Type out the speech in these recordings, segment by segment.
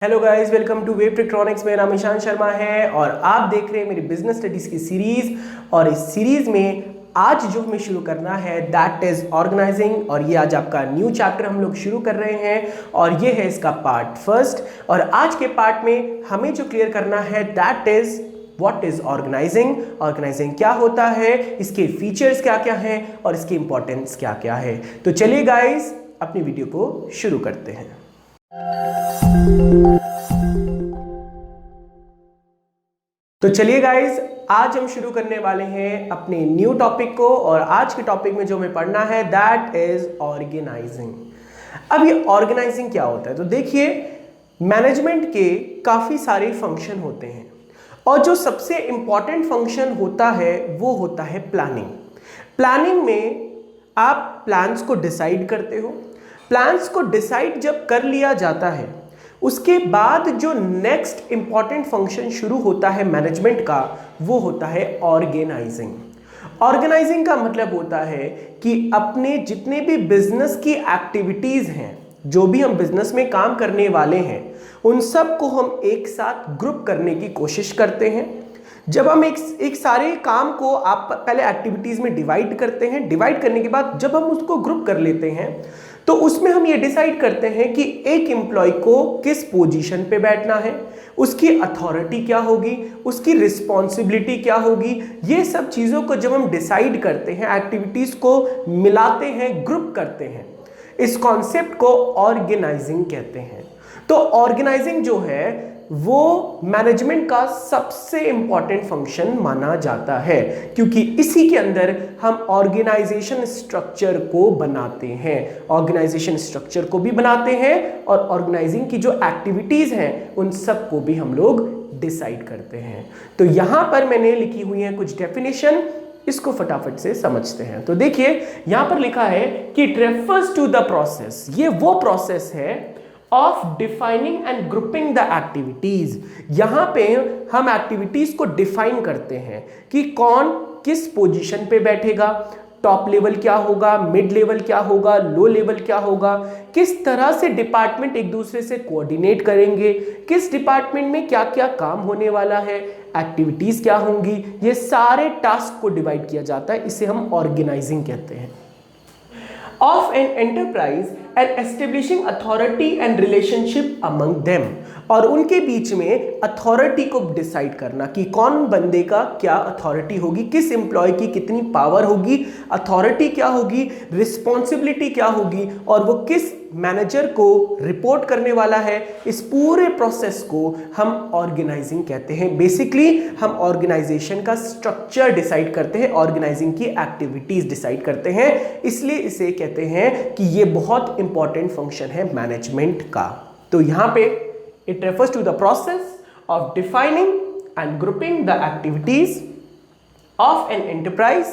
Hello guys, welcome to web techtronics. मेरा नाम ईशान शर्मा है और आप देख रहे हैं मेरी बिजनेस स्टडीज की सीरीज। और इस सीरीज में आज जो हमें शुरू करना है दैट इज ऑर्गेनाइजिंग। और ये आज आपका न्यू चैप्टर हम लोग शुरू कर रहे हैं और ये है इसका पार्ट फर्स्ट। और आज के पार्ट में हमें जो क्लियर करना है that is what is organising. Organising क्या होता है, इसके फीचर्स क्या क्या हैं और इसकी इंपॉर्टेंस क्या क्या है। तो चलिए गाइस, अपनी वीडियो को शुरू करते हैं। तो चलिए गाइस, आज हम शुरू करने वाले हैं अपने न्यू टॉपिक को। और आज के टॉपिक में जो हमें पढ़ना है दैट इज ऑर्गेनाइजिंग। अब ये ऑर्गेनाइजिंग क्या होता है, तो देखिए मैनेजमेंट के काफी सारे फंक्शन होते हैं और जो सबसे इंपॉर्टेंट फंक्शन होता है वो होता है प्लानिंग। प्लानिंग में आप प्लान्स को डिसाइड करते हो। प्लान्स को डिसाइड जब कर लिया जाता है उसके बाद जो नेक्स्ट इंपॉर्टेंट फंक्शन शुरू होता है मैनेजमेंट का वो होता है ऑर्गेनाइजिंग। ऑर्गेनाइजिंग का मतलब होता है कि अपने जितने भी बिजनेस की एक्टिविटीज हैं, जो भी हम बिजनेस में काम करने वाले हैं, उन सब को हम एक साथ ग्रुप करने की कोशिश करते हैं। जब हम एक सारे काम को आप पहले एक्टिविटीज में डिवाइड करते हैं, डिवाइड करने के बाद जब हम उसको ग्रुप कर लेते हैं तो उसमें हम ये डिसाइड करते हैं कि एक एम्प्लॉय को किस पोजीशन पे बैठना है, उसकी अथॉरिटी क्या होगी, उसकी रिस्पॉन्सिबिलिटी क्या होगी। ये सब चीज़ों को जब हम डिसाइड करते हैं, एक्टिविटीज़ को मिलाते हैं, ग्रुप करते हैं, इस कॉन्सेप्ट को ऑर्गेनाइजिंग कहते हैं। तो ऑर्गेनाइजिंग जो है वो मैनेजमेंट का सबसे इंपॉर्टेंट फंक्शन माना जाता है, क्योंकि इसी के अंदर हम ऑर्गेनाइजेशन स्ट्रक्चर को बनाते हैं। ऑर्गेनाइजेशन स्ट्रक्चर को भी बनाते हैं और ऑर्गेनाइजिंग की जो एक्टिविटीज हैं उन सब को भी हम लोग डिसाइड करते हैं। तो यहां पर मैंने लिखी हुई है कुछ डेफिनेशन, इसको फटाफट से समझते हैं। तो देखिए यहां पर लिखा है कि it refers to the process. ये वो प्रोसेस है of defining and grouping the activities. यहां पे हम एक्टिविटीज को डिफाइन करते हैं कि कौन किस पोजीशन पे बैठेगा, टॉप लेवल क्या होगा, मिड लेवल क्या होगा, लो लेवल क्या होगा, किस तरह से डिपार्टमेंट एक दूसरे से कोऑर्डिनेट करेंगे, किस डिपार्टमेंट में क्या क्या काम होने वाला है, एक्टिविटीज क्या होंगी। ये सारे टास्क को डिवाइड किया जाता है, इसे हम ऑर्गेनाइजिंग कहते हैं। Of an enterprise and establishing authority and relationship among them। और उनके बीच में अथॉरिटी को डिसाइड करना कि कौन बंदे का क्या अथॉरिटी होगी, किस एम्प्लॉय की कितनी पावर होगी, अथॉरिटी क्या होगी, रिस्पॉन्सिबिलिटी क्या होगी और वो किस मैनेजर को रिपोर्ट करने वाला है। इस पूरे प्रोसेस को हम ऑर्गेनाइजिंग कहते हैं। बेसिकली हम ऑर्गेनाइजेशन का स्ट्रक्चर डिसाइड करते हैं, ऑर्गेनाइजिंग की एक्टिविटीज डिसाइड करते हैं, इसलिए इसे कहते हैं कि ये बहुत इंपॉर्टेंट फंक्शन है मैनेजमेंट का। तो यहां पे it refers to the process of defining and grouping the activities of an enterprise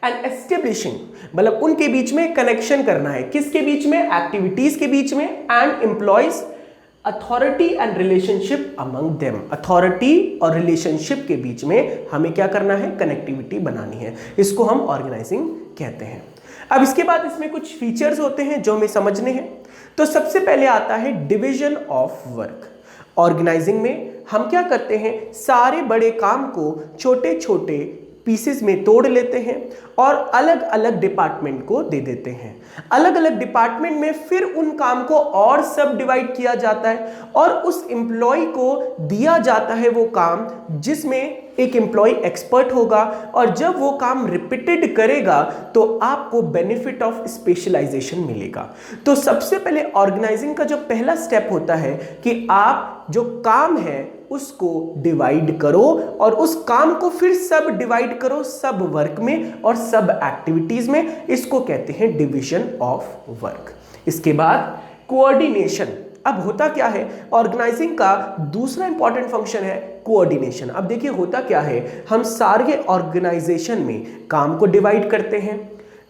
and establishing, मतलब उनके बीच में कनेक्शन करना है, किसके बीच में, एक्टिविटीज के बीच में, and employees, authority and relationship among them. Authority और रिलेशनशिप के बीच में हमें क्या करना है, कनेक्टिविटी बनानी है, इसको हम ऑर्गेनाइजिंग कहते हैं। अब इसके बाद इसमें कुछ फीचर्स होते हैं जो हमें समझने हैं। तो सबसे पहले आता है डिवीजन ऑफ वर्क। ऑर्गेनाइजिंग में हम क्या करते हैं, सारे बड़े काम को छोटे छोटे पीसेस में तोड़ लेते हैं और अलग अलग डिपार्टमेंट को दे देते हैं। अलग अलग डिपार्टमेंट में फिर उन काम को और सब डिवाइड किया जाता है और उस एम्प्लॉय को दिया जाता है वो काम जिसमें एक एम्प्लॉय एक्सपर्ट होगा और जब वो काम रिपीटेड करेगा तो आपको बेनिफिट ऑफ स्पेशलाइजेशन मिलेगा। तो सबसे पहले ऑर्गेनाइजिंग का जो पहला स्टेप होता है कि आप जो काम है उसको डिवाइड करो और उस काम को फिर सब डिवाइड करो, सब वर्क में और सब एक्टिविटीज में। इसको कहते हैं डिवीजन ऑफ वर्क। इसके बाद कोऑर्डिनेशन। अब होता क्या है, ऑर्गेनाइजिंग का दूसरा इंपॉर्टेंट फंक्शन है कोऑर्डिनेशन। अब देखिए होता क्या है, हम सारे ऑर्गेनाइजेशन में काम को डिवाइड करते हैं,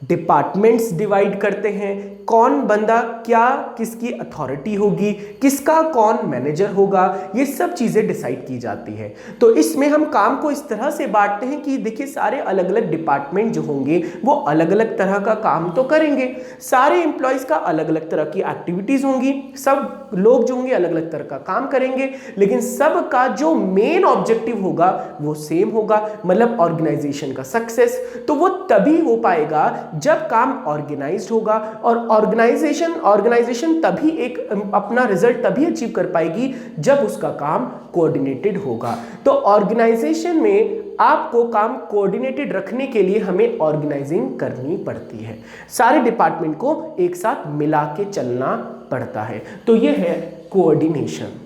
डिपार्टमेंट्स डिवाइड करते हैं, कौन बंदा क्या, किसकी अथॉरिटी होगी, किसका कौन मैनेजर होगा, ये सब चीजें डिसाइड की जाती है। तो इसमें हम काम को इस तरह से बांटते हैं कि देखिए सारे अलग अलग डिपार्टमेंट जो होंगे वो अलग अलग तरह का काम तो करेंगे, सारे एम्प्लॉयज का अलग अलग तरह की एक्टिविटीज होंगी, सब लोग जो होंगे अलग अलग तरह का काम करेंगे, लेकिन सबका जो मेन ऑब्जेक्टिव होगा वो सेम होगा, मतलब ऑर्गेनाइजेशन का सक्सेस। तो वो तभी हो पाएगा जब काम ऑर्गेनाइज्ड होगा, और ऑर्गेनाइजेशन तभी एक अपना रिजल्ट तभी अचीव कर पाएगी जब उसका काम कोऑर्डिनेटेड होगा। तो ऑर्गेनाइजेशन में आपको काम कोऑर्डिनेटेड रखने के लिए हमें ऑर्गेनाइजिंग करनी पड़ती है, सारे डिपार्टमेंट को एक साथ मिला के चलना पड़ता है। तो ये है कोऑर्डिनेशन।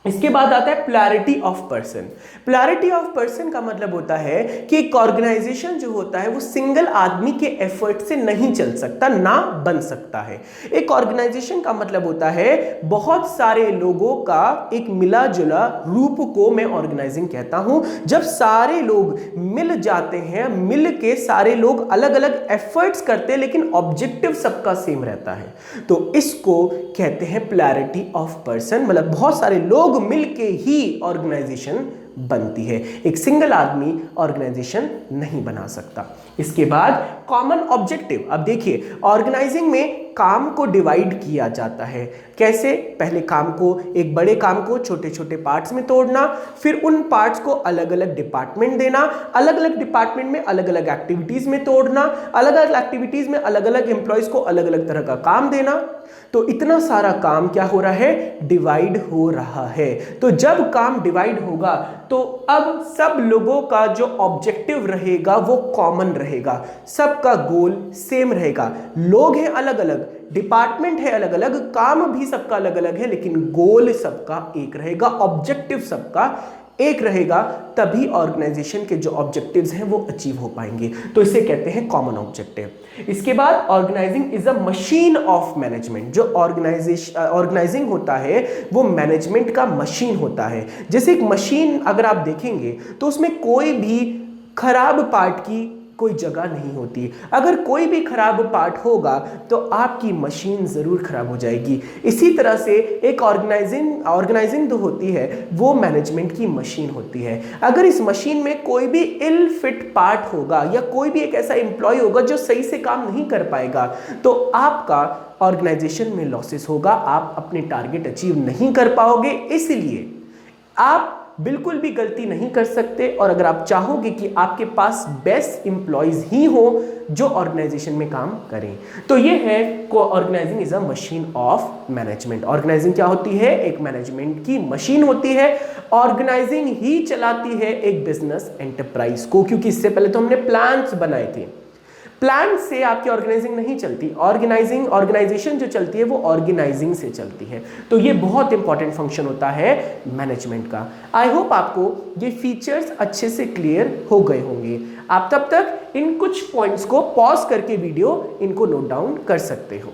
इसके बाद आता है प्लैरिटी ऑफ पर्सन। प्लैरिटी ऑफ पर्सन का मतलब होता है कि एक ऑर्गेनाइजेशन जो होता है वो सिंगल आदमी के एफर्ट से नहीं चल सकता, ना बन सकता है। एक ऑर्गेनाइजेशन का मतलब होता है बहुत सारे लोगों का एक मिला जुला रूप को मैं ऑर्गेनाइजिंग कहता हूं। जब सारे लोग मिल जाते हैं, मिल के सारे लोग अलग अलग एफर्ट्स करते हैं लेकिन ऑब्जेक्टिव सबका सेम रहता है, तो इसको कहते हैं प्लैरिटी ऑफ पर्सन। मतलब बहुत सारे लोग मिलके ही ऑर्गेनाइजेशन बनती है, एक सिंगल आदमी ऑर्गेनाइजेशन नहीं बना सकता। इसके बाद कॉमन ऑब्जेक्टिव। अब देखिए ऑर्गेनाइजिंग में काम को डिवाइड किया जाता है। कैसे? पहले काम को, एक बड़े काम को छोटे छोटे पार्ट्स में तोड़ना, फिर उन पार्ट्स को अलग अलग डिपार्टमेंट देना, अलग अलग डिपार्टमेंट में अलग अलग एक्टिविटीज में तोड़ना, अलग अलग एक्टिविटीज में अलग अलग एम्प्लॉयज को अलग अलग तरह का काम देना। तो इतना सारा काम क्या हो रहा है? डिवाइड हो रहा है। तो जब काम डिवाइड होगा तो अब सब लोगों का जो ऑब्जेक्टिव रहेगा वो कॉमन रहेगा, सबका गोल सेम रहेगा। लोग हैं अलग अलग, डिपार्टमेंट है अलग अलग, काम भी सबका अलग अलग है, लेकिन गोल सबका एक रहेगा, ऑब्जेक्टिव सबका एक रहेगा, तभी ऑर्गेनाइजेशन के जो ऑब्जेक्टिव्स हैं वो अचीव हो पाएंगे। तो इसे कहते हैं कॉमन ऑब्जेक्टिव। इसके बाद organising is a machine of management. जो ऑर्गेनाइजिंग होता है वो मैनेजमेंट का मशीन होता है। जैसे एक मशीन अगर आप देखेंगे तो उसमें कोई भी खराब पार्ट की कोई जगह नहीं होती। अगर कोई भी खराब पार्ट होगा तो आपकी मशीन जरूर खराब हो जाएगी। इसी तरह से एक ऑर्गेनाइजिंग जो होती है वो मैनेजमेंट की मशीन होती है। अगर इस मशीन में कोई भी इल फिट पार्ट होगा या कोई भी एक ऐसा एम्प्लॉय होगा जो सही से काम नहीं कर पाएगा तो आपका ऑर्गेनाइजेशन में लॉसेस होगा, आप अपने टारगेट अचीव नहीं कर पाओगे। इसलिए आप बिल्कुल भी गलती नहीं कर सकते, और अगर आप चाहोगे कि आपके पास बेस्ट एम्प्लॉयज ही हो जो ऑर्गेनाइजेशन में काम करें, तो ये है organising is a machine of management. Organising क्या होती है? एक मैनेजमेंट की मशीन होती है। ऑर्गेनाइजिंग ही चलाती है एक बिजनेस एंटरप्राइज को, क्योंकि इससे पहले तो हमने प्लान्स बनाए थे। प्लान से आपकी ऑर्गेनाइजिंग नहीं चलती, ऑर्गेनाइजेशन जो चलती है वो ऑर्गेनाइजिंग से चलती है। तो ये बहुत इंपॉर्टेंट फंक्शन होता है मैनेजमेंट का। आई होप आपको ये फीचर्स अच्छे से क्लियर हो गए होंगे। आप तब तक इन कुछ पॉइंट्स को पॉज करके वीडियो इनको नोट डाउन कर सकते हो।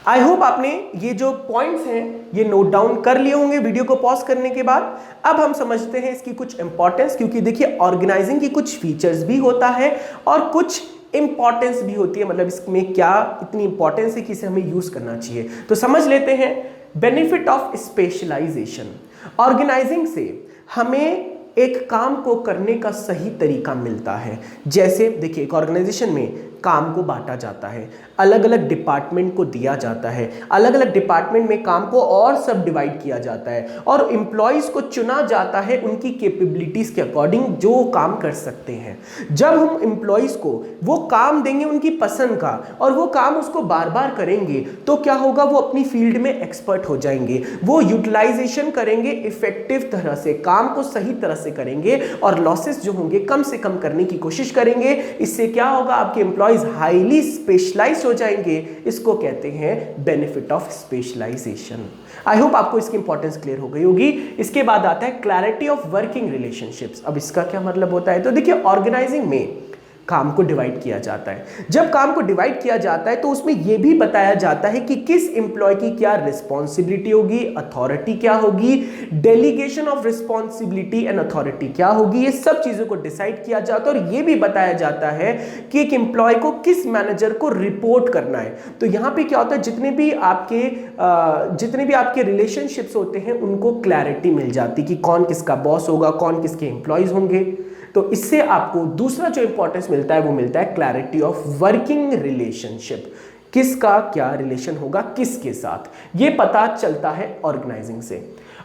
आई होप आपने ये जो पॉइंट्स हैं ये नोट डाउन कर लिए होंगे वीडियो को पॉज करने के बाद। अब हम समझते हैं इसकी कुछ इंपॉर्टेंस, क्योंकि देखिए ऑर्गेनाइजिंग की कुछ फीचर्स भी होता है और कुछ इंपॉर्टेंस भी होती है, मतलब इसमें क्या इतनी इंपॉर्टेंस है कि इसे हमें यूज करना चाहिए। तो समझ लेते हैं बेनिफिट ऑफ स्पेशलाइजेशन। ऑर्गेनाइजिंग से हमें एक काम को करने का सही तरीका मिलता है। जैसे देखिए एक ऑर्गेनाइजेशन में काम को बांटा जाता है, अलग अलग डिपार्टमेंट को दिया जाता है, अलग अलग डिपार्टमेंट में काम को और सब डिवाइड किया जाता है, और एम्प्लॉयज को चुना जाता है उनकी कैपेबिलिटीज के अकॉर्डिंग जो काम कर सकते हैं। जब हम एम्प्लॉयज को वो काम देंगे उनकी पसंद का और वो काम उसको बार बार करेंगे तो क्या होगा? वो अपनी फील्ड में एक्सपर्ट हो जाएंगे, वो यूटिलाइजेशन करेंगे इफेक्टिव तरह से, काम को सही तरह से करेंगे और लॉसेस जो होंगे कम से कम करने की कोशिश करेंगे। इससे क्या होगा? आपके एम्प्लॉयज हाईली स्पेशलाइज्ड हो जाएंगे। इसको कहते हैं benefit of specialisation. I hope आपको इसकी इंपॉर्टेंस क्लियर हो गई होगी। इसके बाद आता है क्लैरिटी ऑफ वर्किंग रिलेशनशिप्स। अब इसका क्या मतलब होता है? तो देखिए ऑर्गेनाइजिंग में काम को डिवाइड किया जाता है। जब काम को डिवाइड किया जाता है तो उसमें यह भी बताया जाता है कि किस एम्प्लॉय की क्या रिस्पॉन्सिबिलिटी होगी, अथॉरिटी क्या होगी, delegation of responsibility and authority क्या होगी, ये सब चीजों को डिसाइड किया जाता है और यह भी बताया जाता है कि एक एम्प्लॉय को किस मैनेजर को रिपोर्ट करना है। तो यहां पे क्या होता है, जितने भी आपके रिलेशनशिप्स होते हैं उनको क्लैरिटी मिल जाती कि कौन किसका बॉस होगा, कौन किसके एम्प्लॉयज होंगे। तो इससे आपको दूसरा जो इंपॉर्टेंस मिलता है वो मिलता है क्लैरिटी ऑफ वर्किंग रिलेशनशिप, किसका क्या रिलेशन होगा किसके साथ, ये पता चलता है ऑर्गेनाइजिंग से।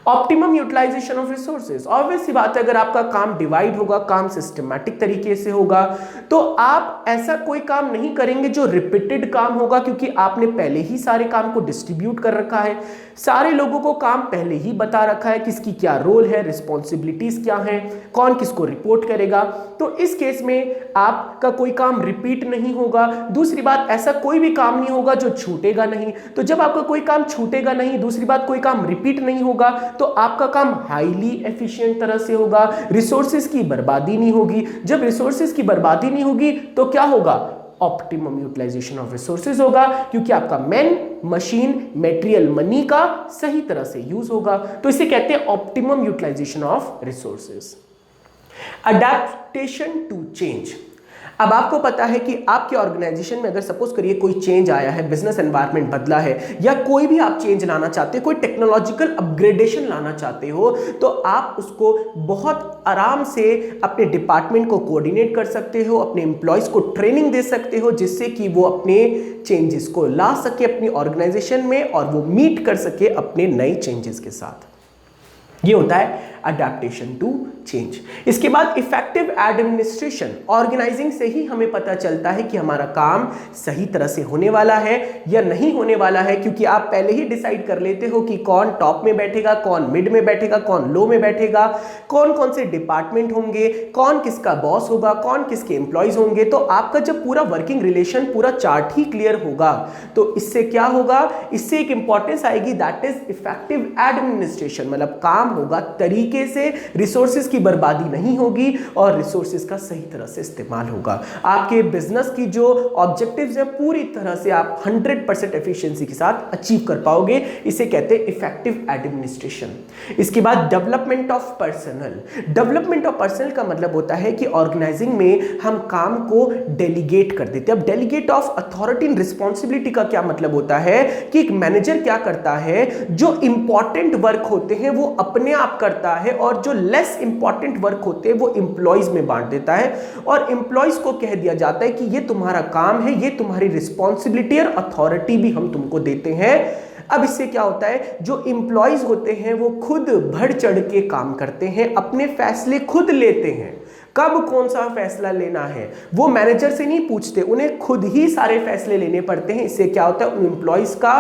Optimum utilisation of resources, obvious सी बात है, अगर आपका काम डिवाइड होगा, काम सिस्टमैटिक तरीके से होगा, तो आप ऐसा कोई काम नहीं करेंगे जो रिपीटेड काम होगा, क्योंकि आपने पहले ही सारे काम को डिस्ट्रीब्यूट कर रखा है, सारे लोगों को काम पहले ही बता रखा है किसकी क्या रोल है, रिस्पॉन्सिबिलिटीज क्या है, कौन किसको रिपोर्ट करेगा। तो इस केस में आपका कोई काम रिपीट नहीं होगा। दूसरी बात, ऐसा कोई भी काम नहीं होगा जो छूटेगा नहीं। तो जब आपका कोई काम छूटेगा नहीं, दूसरी बात कोई काम रिपीट नहीं होगा, तो आपका काम हाईली एफिशिएंट तरह से होगा, रिसोर्सेज की बर्बादी नहीं होगी। जब रिसोर्सेज की बर्बादी नहीं होगी तो क्या होगा, ऑप्टिमम यूटिलाइजेशन ऑफ रिसोर्सेज होगा, क्योंकि आपका मैन, मशीन, मटेरियल, मनी का सही तरह से यूज होगा। तो इसे कहते हैं optimum utilisation of resources. Adaptation to change. अब आपको पता है कि आपके ऑर्गेनाइजेशन में अगर सपोज करिए कोई चेंज आया है, बिजनेस एनवायरनमेंट बदला है, या कोई भी आप चेंज लाना चाहते हो, कोई टेक्नोलॉजिकल अपग्रेडेशन लाना चाहते हो, तो आप उसको बहुत आराम से अपने डिपार्टमेंट को कोऑर्डिनेट कर सकते हो, अपने एम्प्लॉयज को ट्रेनिंग दे सकते हो, जिससे कि वो अपने चेंजेस को ला सके अपनी ऑर्गेनाइजेशन में और वो मीट कर सके अपने नए चेंजेस के साथ। ये होता है अडैप्टेशन टू चेंज। इसके बाद इफेक्टिव एडमिनिस्ट्रेशन। ऑर्गेनाइजिंग से ही हमें पता चलता है कि हमारा काम सही तरह से होने वाला है या नहीं होने वाला है, क्योंकि आप पहले ही डिसाइड कर लेते हो कि कौन टॉप में बैठेगा, कौन मिड में बैठेगा, कौन लो में बैठेगा, कौन कौन से डिपार्टमेंट होंगे, कौन किसका बॉस होगा, कौन किसके एम्प्लॉयज होंगे। तो आपका जब पूरा वर्किंग रिलेशन, पूरा चार्ट ही क्लियर होगा, तो इससे क्या होगा, इससे एक इंपॉर्टेंस आएगी, दैट इज इफेक्टिव एडमिनिस्ट्रेशन। मतलब काम होगा तरीके से, रिसोर्सेज की बर्बादी नहीं होगी और रिसोर्सेज का सही तरह से इस्तेमाल होगा। आपके बिजनेस की जो ऑब्जेक्टिव्स है पूरी तरह से आप 100% एफिशिएंसी के साथ अचीव कर पाओगे। इसे कहते हैं इफेक्टिव एडमिनिस्ट्रेशन। इसके बाद development of personal. Development of personal का मतलब होता है कि ऑर्गेनाइजिंग में हम काम को डेलीगेट कर देते हैं। अब delegate of authority and responsibility का क्या मतलब होता है कि एक मैनेजर क्या करता है, जो इंपॉर्टेंट वर्क होते हैं वो अपने आप करता है और जो लेस इंपॉर्टेंट वर्क होते हैं वो एम्प्लॉयज में बांट देता है, और एम्प्लॉयज को कह दिया जाता है कि ये तुम्हारा काम है, ये तुम्हारी रिस्पॉन्सिबिलिटी और अथॉरिटी भी हम तुमको देते हैं। अब इससे क्या होता है, जो एम्प्लॉयज होते हैं वो खुद बढ़ चढ़ के काम करते हैं, अपने फैसले खुद लेते हैं। कब कौन सा फैसला लेना है वो मैनेजर से नहीं पूछते, उन्हें खुद ही सारे फैसले लेने पड़ते हैं। इससे क्या होता है, उन एम्प्लॉयज का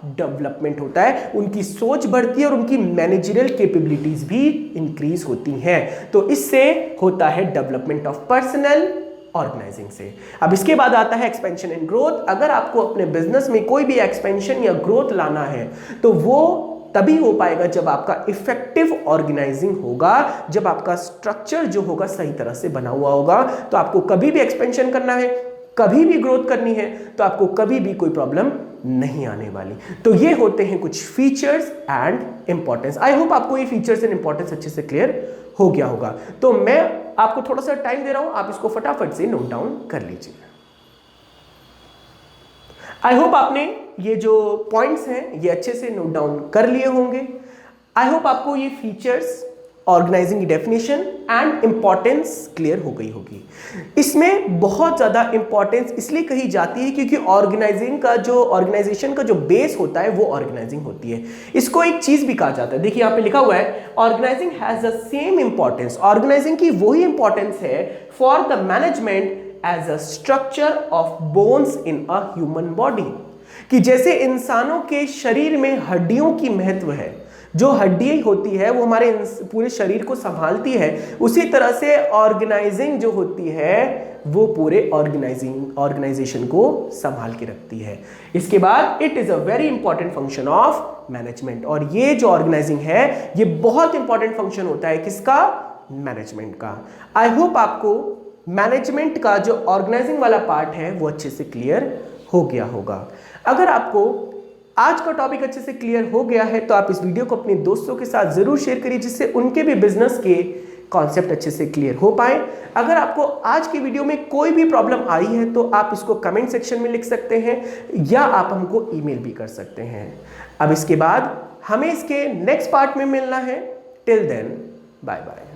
डेवलपमेंट होता है, उनकी सोच बढ़ती है और उनकी मैनेजरियल कैपेबिलिटीज भी इंक्रीज होती हैं। तो इससे होता है डेवलपमेंट ऑफ पर्सनल ऑर्गेनाइजिंग से। अब इसके बाद आता है एक्सपेंशन एंड ग्रोथ। अगर आपको अपने बिजनेस में कोई भी एक्सपेंशन या ग्रोथ लाना है तो वो तभी हो पाएगा जब आपका इफेक्टिव ऑर्गेनाइजिंग होगा, जब आपका स्ट्रक्चर जो होगा सही तरह से बना हुआ होगा। तो आपको कभी भी एक्सपेंशन करना है, कभी भी ग्रोथ करनी है, तो आपको कभी भी कोई प्रॉब्लम नहीं आने वाली। तो ये होते हैं कुछ features and importance. I hope आपको ये फीचर्स एंड इंपॉर्टेंस अच्छे से क्लियर हो गया होगा। तो मैं आपको थोड़ा सा टाइम दे रहा हूं, आप इसको फटाफट से नोट डाउन कर लीजिए। आई होप आपने ये जो पॉइंट्स हैं ये अच्छे से नोट डाउन कर लिए होंगे। आई होप आपको ये फीचर्स, ऑर्गेनाइजिंग की डेफिनेशन एंड इंपॉर्टेंस क्लियर हो गई होगी। इसमें बहुत ज्यादा इंपॉर्टेंस इसलिए कही जाती है क्योंकि ऑर्गेनाइजेशन का जो बेस होता है वो ऑर्गेनाइजिंग होती है। इसको एक चीज भी कहा जाता है, देखिए यहाँ पे लिखा हुआ है, organising has the same importance. Organising की वही इंपॉर्टेंस है for the management as a structure of bones in a human body. कि जैसे इंसानों के शरीर में हड्डियों की महत्व है, जो हड्डी होती है वो हमारे पूरे शरीर को संभालती है, उसी तरह से ऑर्गेनाइजिंग जो होती है वो पूरे ऑर्गेनाइजेशन को संभाल के रखती है। इसके बाद it is a very important function of management. और ये जो ऑर्गेनाइजिंग है ये बहुत इंपॉर्टेंट फंक्शन होता है किसका, मैनेजमेंट का। आई होप आपको मैनेजमेंट का जो ऑर्गेनाइजिंग वाला पार्ट है वो अच्छे से क्लियर हो गया होगा। अगर आपको आज का टॉपिक अच्छे से क्लियर हो गया है तो आप इस वीडियो को अपने दोस्तों के साथ जरूर शेयर करिए, जिससे उनके भी बिजनेस के कॉन्सेप्ट अच्छे से क्लियर हो पाए। अगर आपको आज की वीडियो में कोई भी प्रॉब्लम आई है तो आप इसको कमेंट सेक्शन में लिख सकते हैं या आप हमको ईमेल भी कर सकते हैं। अब इसके बाद हमें इसके नेक्स्ट पार्ट में मिलना है। Till then bye bye.